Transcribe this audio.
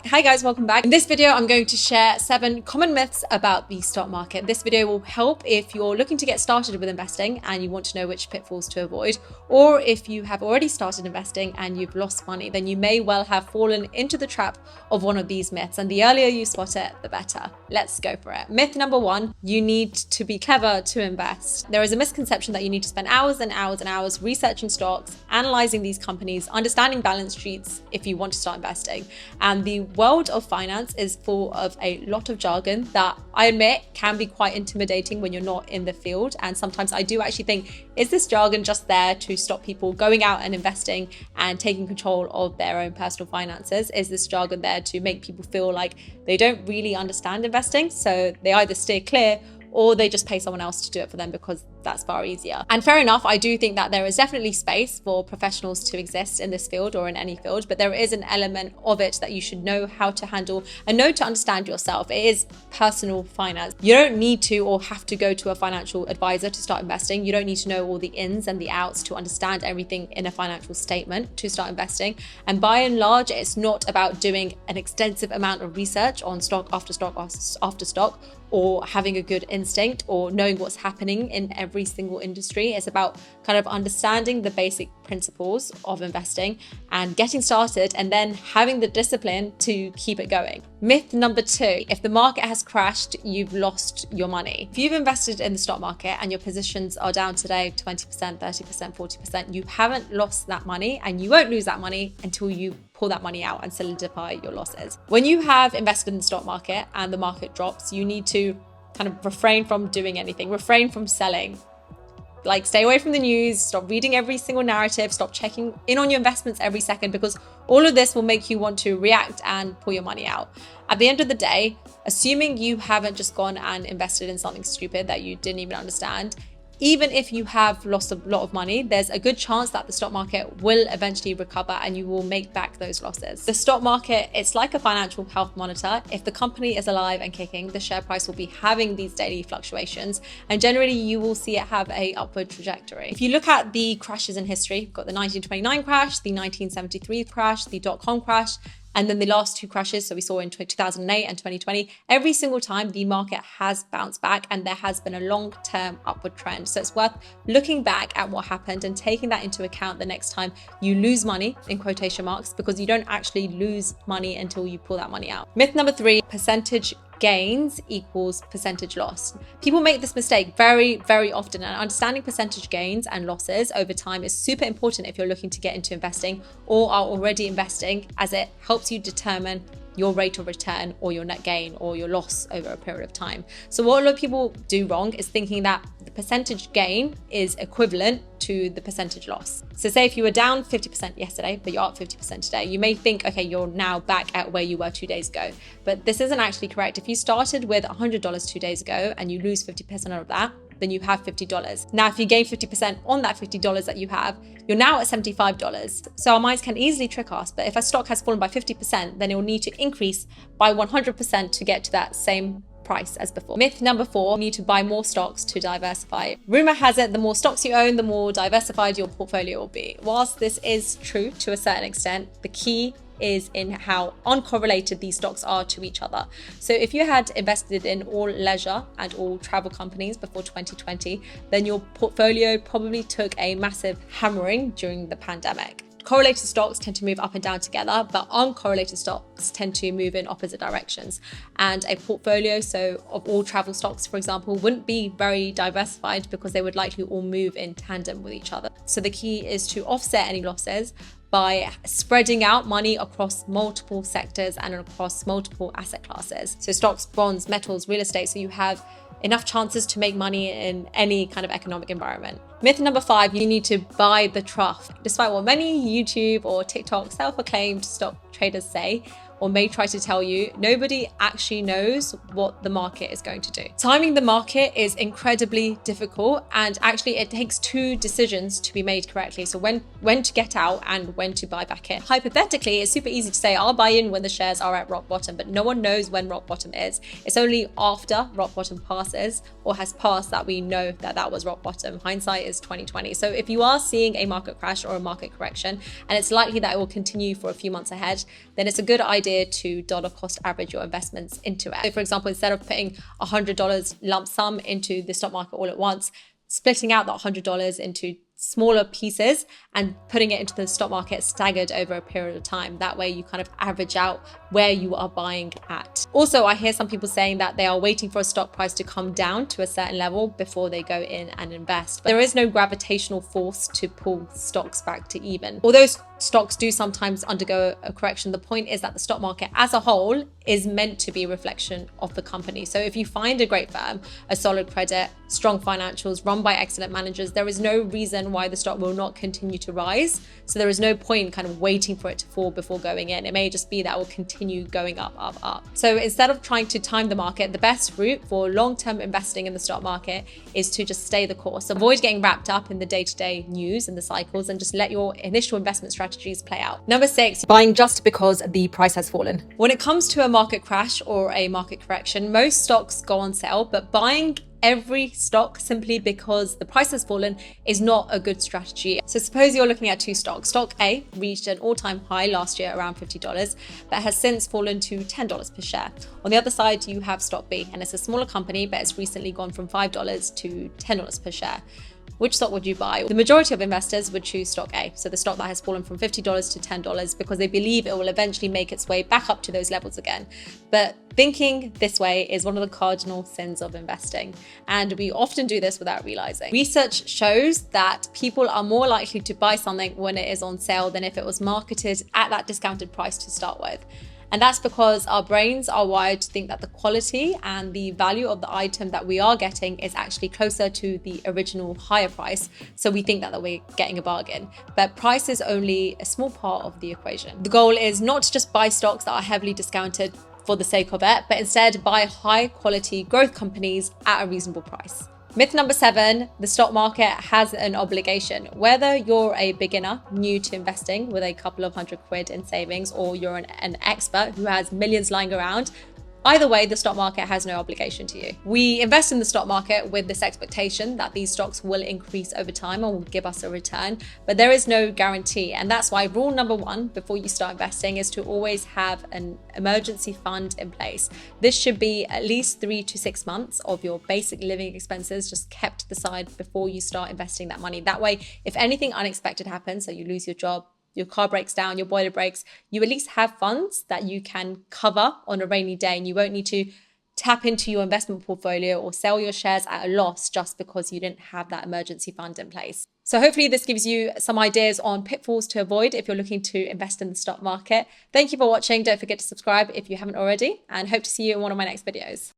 Hi guys, welcome back. In this video, I'm going to share 7 common myths about the stock market. This video will help if you're looking to get started with investing and you want to know which pitfalls to avoid, or if you have already started investing and you've lost money, then you may well have fallen into the trap of one of these myths. And the earlier you spot it, the better. Let's go for it. Myth number 1, you need to be clever to invest. There is a misconception that you need to spend hours and hours and hours researching stocks, analyzing these companies, understanding balance sheets if you want to start investing. And the world of finance is full of a lot of jargon that I admit can be quite intimidating when you're not in the field. And sometimes I do actually think, is this jargon just there to stop people going out and investing and taking control of their own personal finances? Is this jargon there to make people feel like they don't really understand investing, so they either steer clear or they just pay someone else to do it for them because that's far easier? And fair enough, I do think that there is definitely space for professionals to exist in this field or in any field, but there is an element of it that you should know how to handle and know to understand yourself. It is personal finance. You don't need to or have to go to a financial advisor to start investing. You don't need to know all the ins and the outs to understand everything in a financial statement to start investing. And by and large, it's not about doing an extensive amount of research on stock after stock after stock, or having a good instinct or knowing what's happening in every single industry. It's about kind of understanding the basic principles of investing and getting started, and then having the discipline to keep it going. Myth number 2, if the market has crashed, you've lost your money. If you've invested in the stock market and your positions are down today 20%, 30%, 40%, you haven't lost that money, and you won't lose that money until you pull that money out and solidify your losses. When you have invested in the stock market and the market drops, you need to kind of refrain from doing anything, refrain from selling. Like, stay away from the news, stop reading every single narrative, stop checking in on your investments every second, because all of this will make you want to react and pull your money out. At the end of the day, assuming you haven't just gone and invested in something stupid that you didn't even understand, even if you have lost a lot of money, there's a good chance that the stock market will eventually recover and you will make back those losses. The stock market, it's like a financial health monitor. If the company is alive and kicking, the share price will be having these daily fluctuations, and generally you will see it have a upward trajectory. If you look at the crashes in history, you've got the 1929 crash, the 1973 crash, the dot-com crash, and then the last 2 crashes, so we saw in 2008 and 2020, every single time the market has bounced back and there has been a long-term upward trend. So it's worth looking back at what happened and taking that into account the next time you lose money, in quotation marks, because you don't actually lose money until you pull that money out. Myth number 3, percentage gains equals percentage loss. People make this mistake very, very often, and understanding percentage gains and losses over time is super important if you're looking to get into investing or are already investing, as it helps you determine your rate of return or your net gain or your loss over a period of time. So what a lot of people do wrong is thinking that the percentage gain is equivalent to the percentage loss. So say if you were down 50% yesterday, but you're up 50% today, you may think, okay, you're now back at where you were 2 days ago. But this isn't actually correct. If you started with $100 2 days ago and you lose 50% of that, then you have $50. Now, if you gain 50% on that $50 that you have, you're now at $75. So our minds can easily trick us, but if a stock has fallen by 50%, then it will need to increase by 100% to get to that same price as before. Myth number 4, you need to buy more stocks to diversify. Rumor has it, the more stocks you own, the more diversified your portfolio will be. Whilst this is true to a certain extent, the key is in how uncorrelated these stocks are to each other. So if you had invested in all leisure and all travel companies before 2020, then your portfolio probably took a massive hammering during the pandemic. Correlated stocks tend to move up and down together, but uncorrelated stocks tend to move in opposite directions. And a portfolio, so of all travel stocks, for example, wouldn't be very diversified because they would likely all move in tandem with each other. So the key is to offset any losses by spreading out money across multiple sectors and across multiple asset classes. So stocks, bonds, metals, real estate, so you have enough chances to make money in any kind of economic environment. Myth number 5, you need to buy the trough. Despite what many YouTube or TikTok self-acclaimed stock traders say, or may try to tell you, nobody actually knows what the market is going to do. Timing the market is incredibly difficult, and actually it takes 2 decisions to be made correctly. So when to get out and when to buy back in. Hypothetically, it's super easy to say, I'll buy in when the shares are at rock bottom, but no one knows when rock bottom is. It's only after rock bottom passes or has passed that we know that that was rock bottom. Hindsight is 2020. So if you are seeing a market crash or a market correction, and it's likely that it will continue for a few months ahead, then it's a good idea idea to dollar cost average your investments into it. So for example, instead of putting $100 lump sum into the stock market all at once, splitting out that $100 into smaller pieces and putting it into the stock market staggered over a period of time. That way you kind of average out where you are buying at. Also, I hear some people saying that they are waiting for a stock price to come down to a certain level before they go in and invest. But there is no gravitational force to pull stocks back to even. Although stocks do sometimes undergo a correction, the point is that the stock market as a whole is meant to be a reflection of the company. So if you find a great firm, a solid credit, strong financials, run by excellent managers, there is no reason why the stock will not continue to rise. So there is no point kind of waiting for it to fall before going in. It may just be that it will continue going up, up, up. So instead of trying to time the market, the best route for long-term investing in the stock market is to just stay the course. Avoid getting wrapped up in the day-to-day news and the cycles, and just let your initial investment strategies play out. Number 6, buying just because the price has fallen. When it comes to a market crash or a market correction, most stocks go on sale, but buying every stock simply because the price has fallen is not a good strategy. So suppose you're looking at two stocks. Stock A reached an all-time high last year around $50, but has since fallen to $10 per share. On the other side, you have stock B, and it's a smaller company, but it's recently gone from $5 to $10 per share. Which stock would you buy? The majority of investors would choose stock A, so the stock that has fallen from $50 to $10, because they believe it will eventually make its way back up to those levels again. But thinking this way is one of the cardinal sins of investing, and we often do this without realizing. Research shows that people are more likely to buy something when it is on sale than if it was marketed at that discounted price to start with. And that's because our brains are wired to think that the quality and the value of the item that we are getting is actually closer to the original higher price. So we think that we're getting a bargain, but price is only a small part of the equation. The goal is not to just buy stocks that are heavily discounted for the sake of it, but instead buy high quality growth companies at a reasonable price. Myth number 7, the stock market has an obligation. Whether you're a beginner, new to investing with a couple of £100 in savings, or you're an expert who has millions lying around, either way, the stock market has no obligation to you. We invest in the stock market with this expectation that these stocks will increase over time and will give us a return, but there is no guarantee. And that's why rule number 1 before you start investing is to always have an emergency fund in place. This should be at least 3 to 6 months of your basic living expenses just kept to the side before you start investing that money. That way, if anything unexpected happens, so you lose your job, your car breaks down, your boiler breaks, you at least have funds that you can cover on a rainy day, and you won't need to tap into your investment portfolio or sell your shares at a loss just because you didn't have that emergency fund in place. So hopefully this gives you some ideas on pitfalls to avoid if you're looking to invest in the stock market. Thank you for watching. Don't forget to subscribe if you haven't already, and hope to see you in one of my next videos.